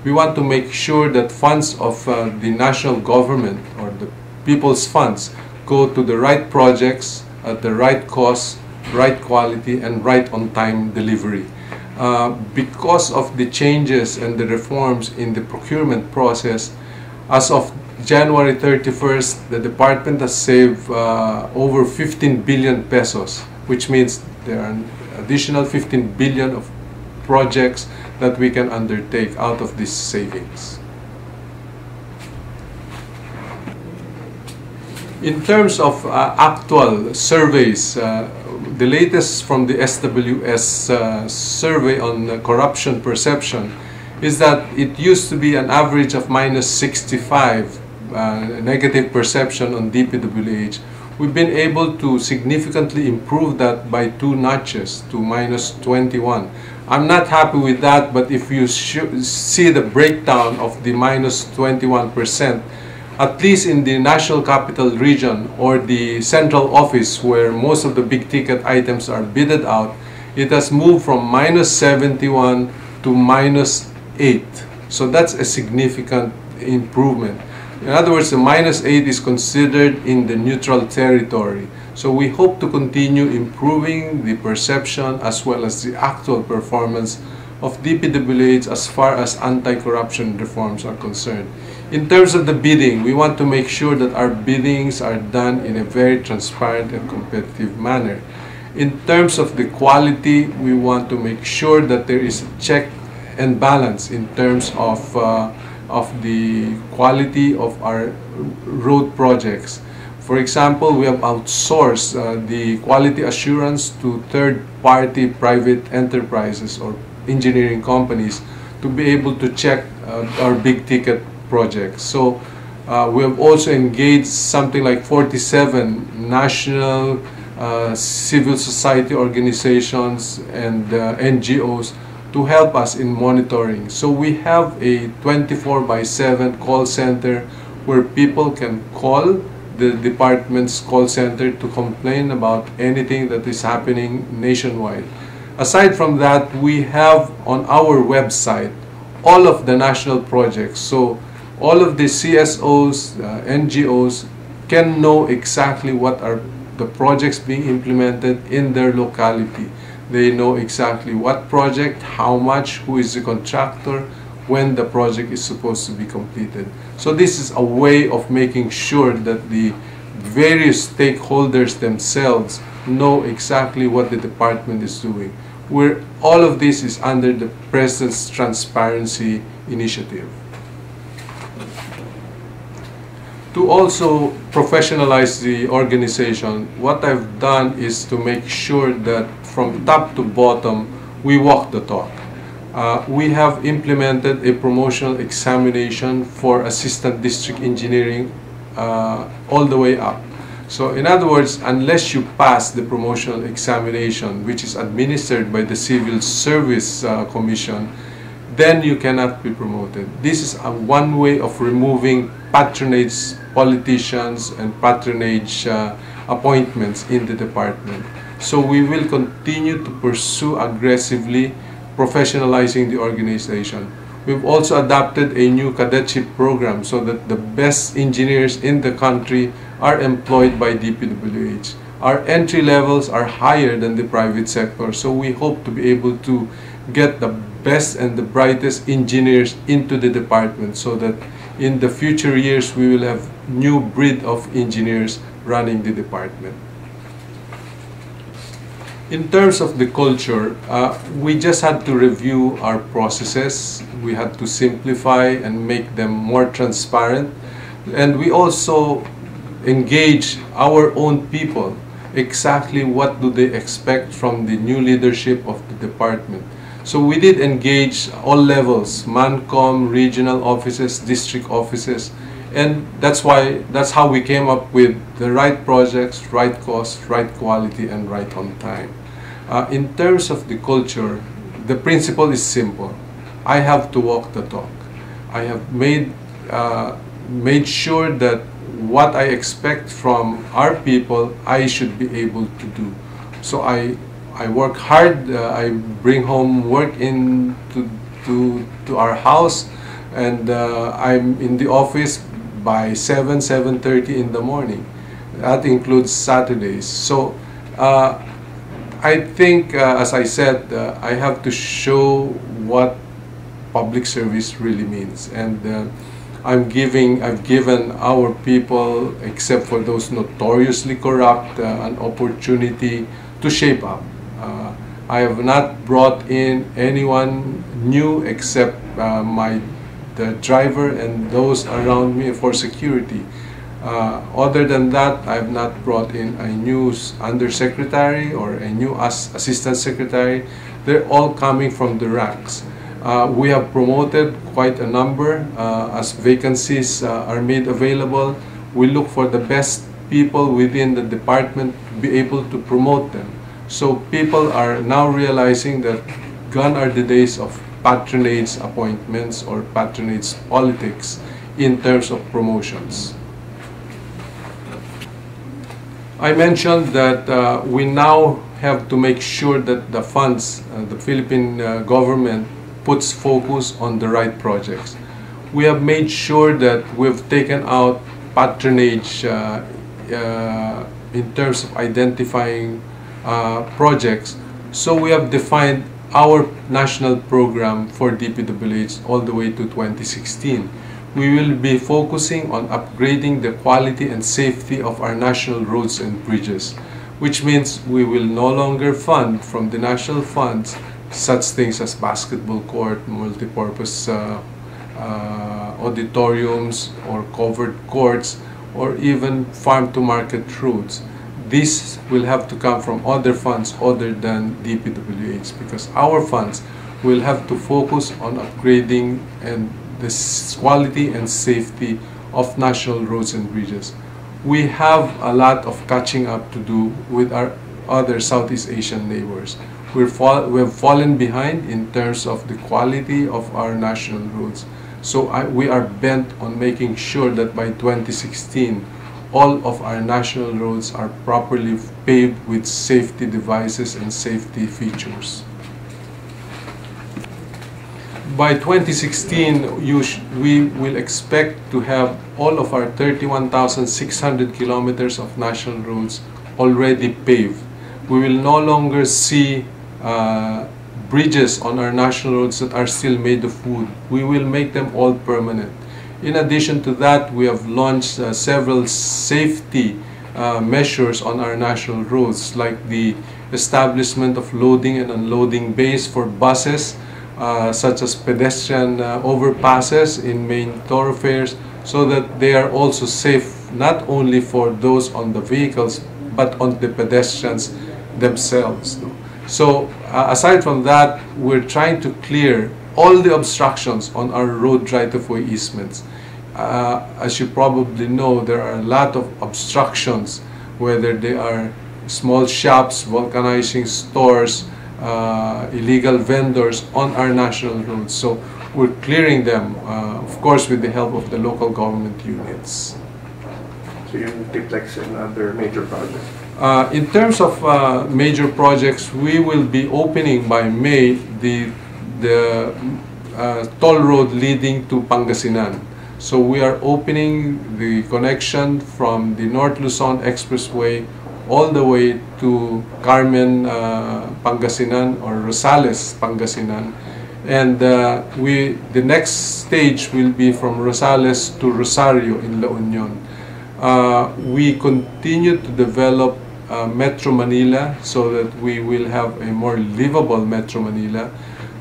we want to make sure that funds of the national government or the people's funds go to the right projects at the right cost, right quality, and right on-time delivery. Because of the changes and the reforms in the procurement process, as of January 31st, the department has saved over 15 billion pesos, which means there are an additional 15 billion of projects that we can undertake out of these savings. In terms of actual surveys, the latest from the SWS survey on corruption perception is that it used to be an average of -65 negative perception on DPWH. We've been able to significantly improve that by 2 notches to -21. I'm not happy with that, but if you see the breakdown of the -21%, at least in the National Capital Region or the central office where most of the big ticket items are bidded out, it has moved from -71 to -8. So that's a significant improvement. In other words, the -8 is considered in the neutral territory. So we hope to continue improving the perception as well as the actual performance of DPWH as far as anti-corruption reforms are concerned. In terms of the bidding, we want to make sure that our biddings are done in a very transparent and competitive manner. In terms of the quality, we want to make sure that there is a check and balance in terms of the quality of our road projects. For example, we have outsourced the quality assurance to third-party private enterprises or engineering companies to be able to check our big-ticket projects. So we have also engaged something like 47 national civil society organizations and NGOs to help us in monitoring. So we have a 24/7 call center where people can call the department's call center to complain about anything that is happening nationwide. Aside from that, we have on our website all of the national projects. So all of the CSOs, NGOs can know exactly what are the projects being implemented in their locality. They know exactly what project, how much, who is the contractor, when the project is supposed to be completed. So this is a way of making sure that the various stakeholders themselves know exactly what the department is doing. All of this is under the President's Transparency Initiative. To also professionalize the organization, what I've done is to make sure that from top to bottom, we walk the talk. We have implemented a promotional examination for assistant district engineering all the way up. So in other words, unless you pass the promotional examination, which is administered by the Civil Service Commission, then you cannot be promoted. This is one way of removing patronage politicians and patronage appointments in the department. So we will continue to pursue aggressively professionalizing the organization. We've also adopted a new cadetship program so that the best engineers in the country are employed by DPWH. Our entry levels are higher than the private sector, so we hope to be able to get the best and the brightest engineers into the department so that in the future years we will have new breed of engineers running the department. In terms of the culture, we just had to review our processes. We had to simplify and make them more transparent. And we also engage our own people. Exactly what do they expect from the new leadership of the department. So we did engage all levels, MANCOM, regional offices, district offices, and that's how we came up with the right projects, right cost, right quality, and right on time. In terms of the culture, the principle is simple. I have to walk the talk. I have made sure that what I expect from our people, I should be able to do. So I work hard. I bring home work to our house. and I'm in the office by 7:30 in the morning. That includes Saturdays. So I think, as I said, I have to show what public service really means, and I've given our people, except for those notoriously corrupt, an opportunity to shape up. I have not brought in anyone new except the driver and those around me for security. Other than that, I have not brought in a new undersecretary or a new assistant secretary. They're all coming from the ranks. We have promoted quite a number. As vacancies are made available, we look for the best people within the department to be able to promote them. So people are now realizing that gone are the days of patronage appointments or patronage politics in terms of promotions. I mentioned that we now have to make sure that the funds, the Philippine government puts focus on the right projects. We have made sure that we've taken out patronage in terms of identifying projects. So we have defined our national program for DPWH all the way to 2016. We will be focusing on upgrading the quality and safety of our national roads and bridges, which means we will no longer fund from the national funds such things as basketball court, multipurpose auditoriums or covered courts, or even farm-to-market roads. This will have to come from other funds other than DPWH, because our funds will have to focus on upgrading and the quality and safety of national roads and bridges. We have a lot of catching up to do with our other Southeast Asian neighbors. We have fallen behind in terms of the quality of our national roads. So we are bent on making sure that by 2016, all of our national roads are properly paved with safety devices and safety features. By 2016, we will expect to have all of our 31,600 kilometers of national roads already paved. We will no longer see bridges on our national roads that are still made of wood. We will make them all permanent. In addition to that, we have launched several safety measures on our national roads, like the establishment of loading and unloading bays for buses, such as pedestrian overpasses in main thoroughfares, so that they are also safe not only for those on the vehicles but on the pedestrians themselves. So aside from that, we're trying to clear all the obstructions on our road right-of-way easements. As you probably know, there are a lot of obstructions, whether they are small shops, vulcanizing stores, illegal vendors on our national roads. So we're clearing them, of course, with the help of the local government units. So yung triplex and other major projects? In terms of major projects, we will be opening by May the toll road leading to Pangasinan. So we are opening the connection from the North Luzon Expressway all the way to Carmen, Pangasinan, or Rosales, Pangasinan. And the next stage will be from Rosales to Rosario in La Union. We continue to develop Metro Manila so that we will have a more livable Metro Manila.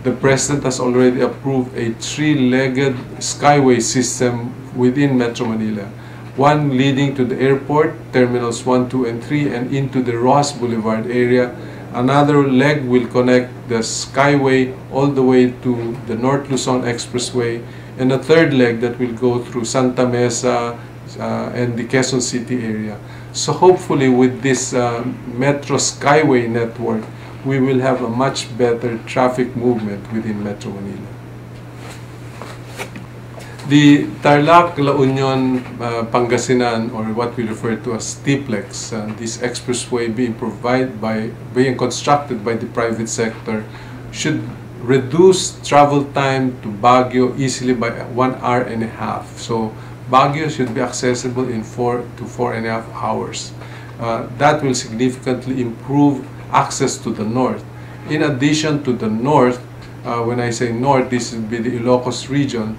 The President has already approved a three-legged skyway system within Metro Manila. One leading to the airport, Terminals 1, 2, and 3, and into the Rojas Boulevard area. Another leg will connect the skyway all the way to the North Luzon Expressway, and a third leg that will go through Santa Mesa and the Quezon City area. So hopefully with this Metro Skyway network, we will have a much better traffic movement within Metro Manila. The Tarlac, La Union, Pangasinan, or what we refer to as T-Plex, this expressway being constructed by the private sector, should reduce travel time to Baguio easily by 1 hour and a half. So Baguio should be accessible in 4 to 4.5 hours. That will significantly improve access to the north. In addition to the north, when I say north, this will be the Ilocos region.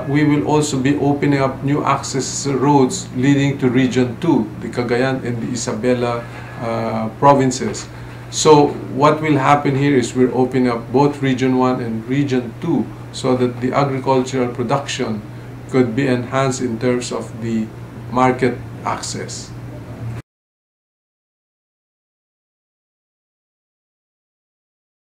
We will also be opening up new access roads leading to Region 2, the Cagayan and the Isabela provinces. So what will happen here is we're opening up both Region 1 and Region 2 so that the agricultural production could be enhanced in terms of the market access.